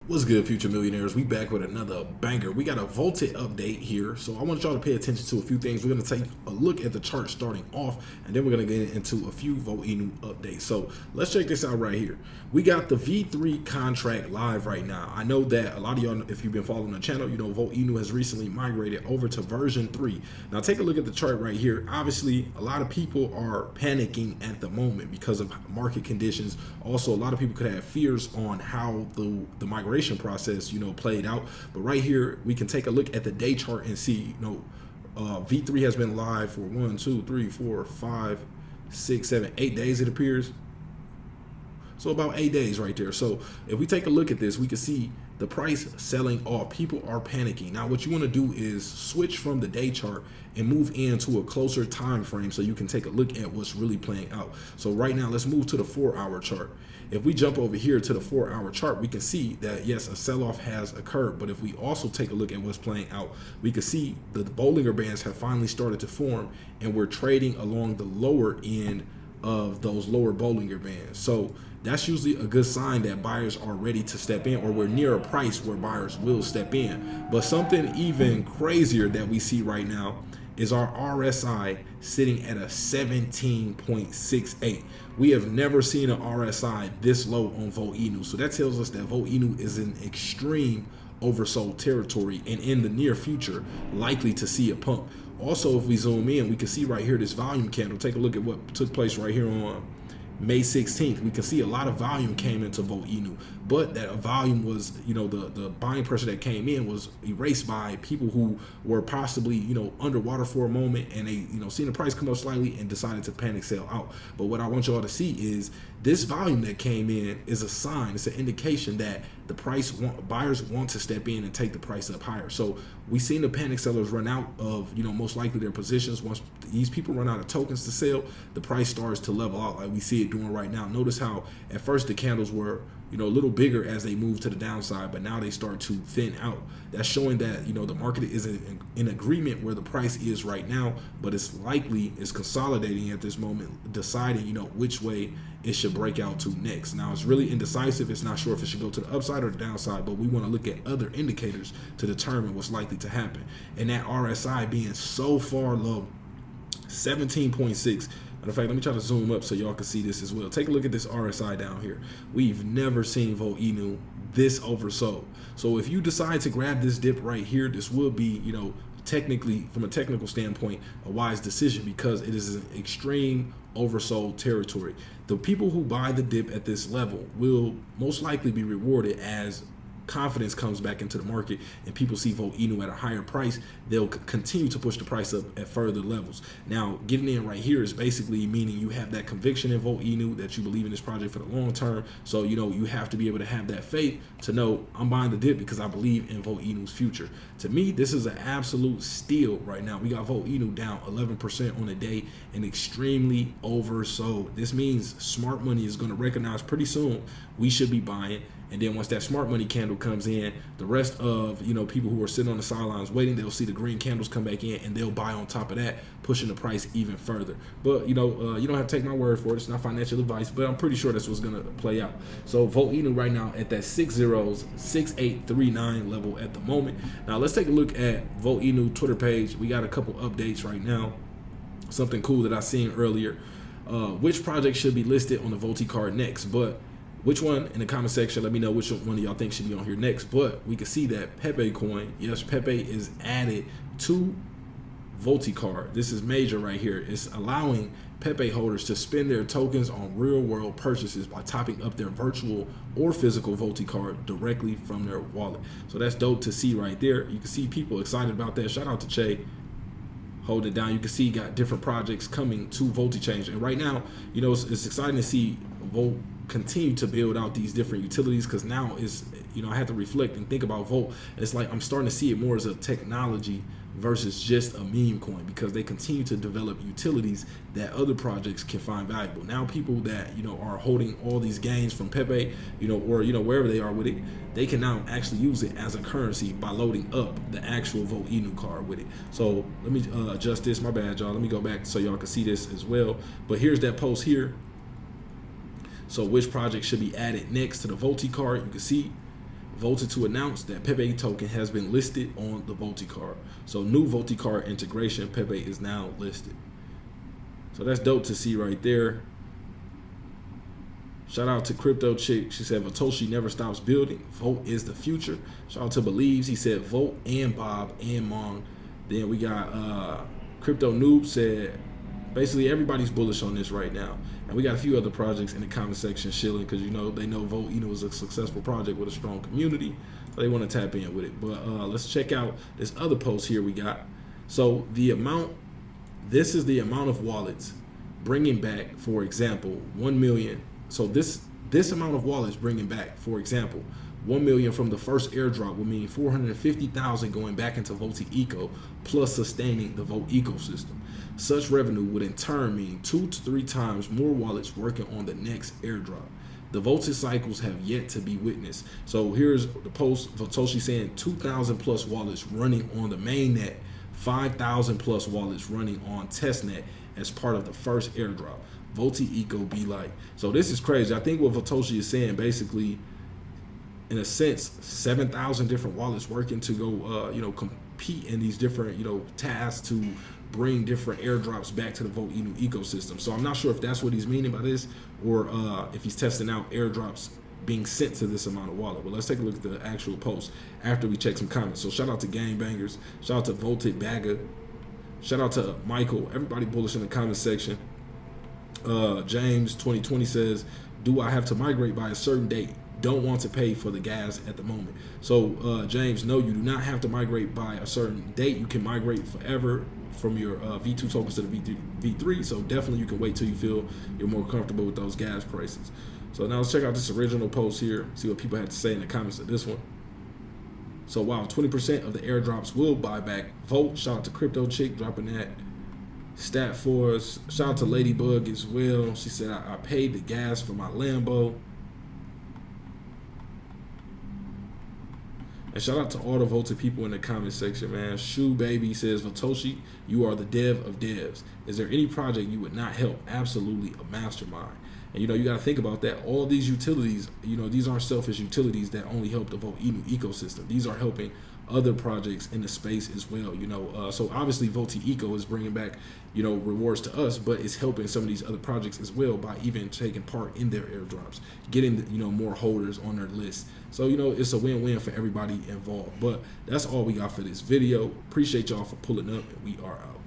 What's good, future millionaires? We back with another banger. We got a Volted update here, so I want y'all to pay attention to a few things. We're going to take a look at the chart starting off, and then we're going to get into a few Volt Inu updates. So let's check this out right here. We got the V3 contract live right now. I know that a lot of y'all, if you've been following the channel, you know Volt Inu has recently migrated over to version 3. Now take a look at the chart right here. Obviously, a lot of people are panicking at the moment because of market conditions. Also, a lot of people could have fears on how the migration process, played out. But right here, we can take a look at the day chart and see, V3 has been live for 1, 2, 3, 4, 5, 6, 7, 8 days, it appears. So about 8 days right there. So if we take a look at this, we can see the price selling off. People are panicking. Now what you want to do is switch from the day chart and move into a closer time frame so you can take a look at what's really playing out. So right now, let's move to the 4-hour chart. If we jump over here to the 4-hour chart, we can see that yes, a sell-off has occurred. But if we also take a look at what's playing out, we can see the Bollinger Bands have finally started to form, and we're trading along the lower end of those lower Bollinger Bands. So that's usually a good sign that buyers are ready to step in, or we're near a price where buyers will step in. But something even crazier that we see right now is our RSI sitting at a 17.68. We have never seen an RSI this low on Volt Inu. So that tells us that Volt Inu is in extreme oversold territory, and in the near future likely to see a pump. Also, if we zoom in, we can see right here this volume candle. Take a look at what took place right here on May 16th. We can see a lot of volume came into Volt Inu, but that volume was, the buying pressure that came in was erased by people who were possibly, underwater for a moment, and they, seen the price come up slightly and decided to panic sell out. But what I want y'all to see is this volume that came in is a sign, it's an indication that the buyers want to step in and take the price up higher. So we seen the panic sellers run out of, most likely their positions. Once these people run out of tokens to sell, the price starts to level out like we see it doing right now. Notice how at first the candles were, a little bigger as they move to the downside, but now they start to thin out. That's showing that, the market is in agreement where the price is right now, but it's consolidating at this moment, deciding, which way it should break out to next. Now it's really indecisive. It's not sure if it should go to the upside or the downside, but we want to look at other indicators to determine what's likely to happen. And that RSI being so far low, 17.6. Matter of fact, let me try to zoom up so y'all can see this as well. Take a look at this RSI down here. We've never seen Volt Inu this oversold. So if you decide to grab this dip right here, this will be, technically, from a technical standpoint, a wise decision, because it is an extreme oversold territory. The people who buy the dip at this level will most likely be rewarded as confidence comes back into the market and people see Volt Inu at a higher price. They'll continue to push the price up at further levels. Now, getting in right here is basically meaning you have that conviction in Volt Inu, that you believe in this project for the long term. So, you have to be able to have that faith to know I'm buying the dip because I believe in Volt Inu's future. To me, this is an absolute steal right now. We got Volt Inu down 11% on the day and extremely oversold. This means smart money is going to recognize pretty soon we should be buying. And then once that smart money candle comes in, the rest of, people who are sitting on the sidelines waiting, they'll see the green candles come back in and they'll buy on top of that, pushing the price even further. But, you don't have to take my word for it. It's not financial advice, but I'm pretty sure that's what's going to play out. So Volt Inu right now at that 6839 level at the moment. Now let's take a look at Volt Inu Twitter page. We got a couple updates right now. Something cool that I seen earlier. Which project should be listed on the Volti card next? But which one in the comment section? Let me know which one of y'all think should be on here next. But we can see that Pepe coin, yes, Pepe is added to Volti card. This is major right here. It's allowing Pepe holders to spend their tokens on real world purchases by topping up their virtual or physical Volti card directly from their wallet. So that's dope to see right there. You can see people excited about that. Shout out to Che. Hold it down. You can see you got different projects coming to Volti Change. And right now, it's exciting to see Volt continue to build out these different utilities, because now is, I have to reflect and think about Volt. It's like I'm starting to see it more as a technology versus just a meme coin, because they continue to develop utilities that other projects can find valuable. Now people that are holding all these gains from Pepe, or wherever they are with it, they can now actually use it as a currency by loading up the actual Volt Inu card with it. So let me adjust this. My bad, y'all. Let me go back so y'all can see this as well. But here's that post here. So which project should be added next to the Volti card? You can see Volt to announce that Pepe token has been listed on the Volt card. So new Volt card integration, Pepe is now listed. So that's dope to see right there. Shout out to Crypto Chick. She said Vatoshi never stops building. Volt is the future. Shout out to Believes. He said Volt and Bob and Mong. Then we got Crypto Noob said basically everybody's bullish on this right now. And we got a few other projects in the comment section chilling because they know Volt Inu is a successful project with a strong community. So they want to tap in with it. But let's check out this other post here we got. So this is the amount of wallets bringing back, for example, 1 million. So this amount of wallets bringing back, for example, 1 million from the first airdrop would mean 450,000 going back into Volt Eco plus sustaining the Volt ecosystem. Such revenue would in turn mean 2 to 3 times more wallets working on the next airdrop. The Voltage cycles have yet to be witnessed. So here's the post, Vatoshi saying 2,000 plus wallets running on the mainnet, 5,000 plus wallets running on testnet as part of the first airdrop. Volt Eco be like. So this is crazy. I think what Vatoshi is saying basically, in a sense, 7,000 different wallets working to go, compete in these different, tasks to bring different airdrops back to the Volt Inu ecosystem. So I'm not sure if that's what he's meaning by this, or if he's testing out airdrops being sent to this amount of wallet. But let's take a look at the actual post after we check some comments. So shout out to Gangbangers, shout out to Volted Bagger, shout out to Michael, everybody bullish in the comment section. James 2020 says, do I have to migrate by a certain date? Don't want to pay for the gas at the moment. So James, no, you do not have to migrate by a certain date. You can migrate forever from your V2 tokens to the V3. So definitely you can wait till you feel you're more comfortable with those gas prices. So now let's check out this original post here, see what people had to say in the comments of this one. So wow, 20% of the airdrops will buy back Volt. Shout out to Crypto Chick dropping that stat for us. Shout out to Ladybug as well. She said, I paid the gas for my Lambo. And shout out to all the Volted people in the comment section, man. Shoe Baby says, Vatoshi, you are the dev of devs. Is there any project you would not help? Absolutely a mastermind. And you got to think about that. All these utilities, these aren't selfish utilities that only help the Volt Inu ecosystem. These are helping other projects in the space as well. So obviously Volt Eco is bringing back, rewards to us, but it's helping some of these other projects as well by even taking part in their airdrops, getting more holders on their list. So it's a win-win for everybody involved. But that's all we got for this video. Appreciate y'all for pulling up, and we are out.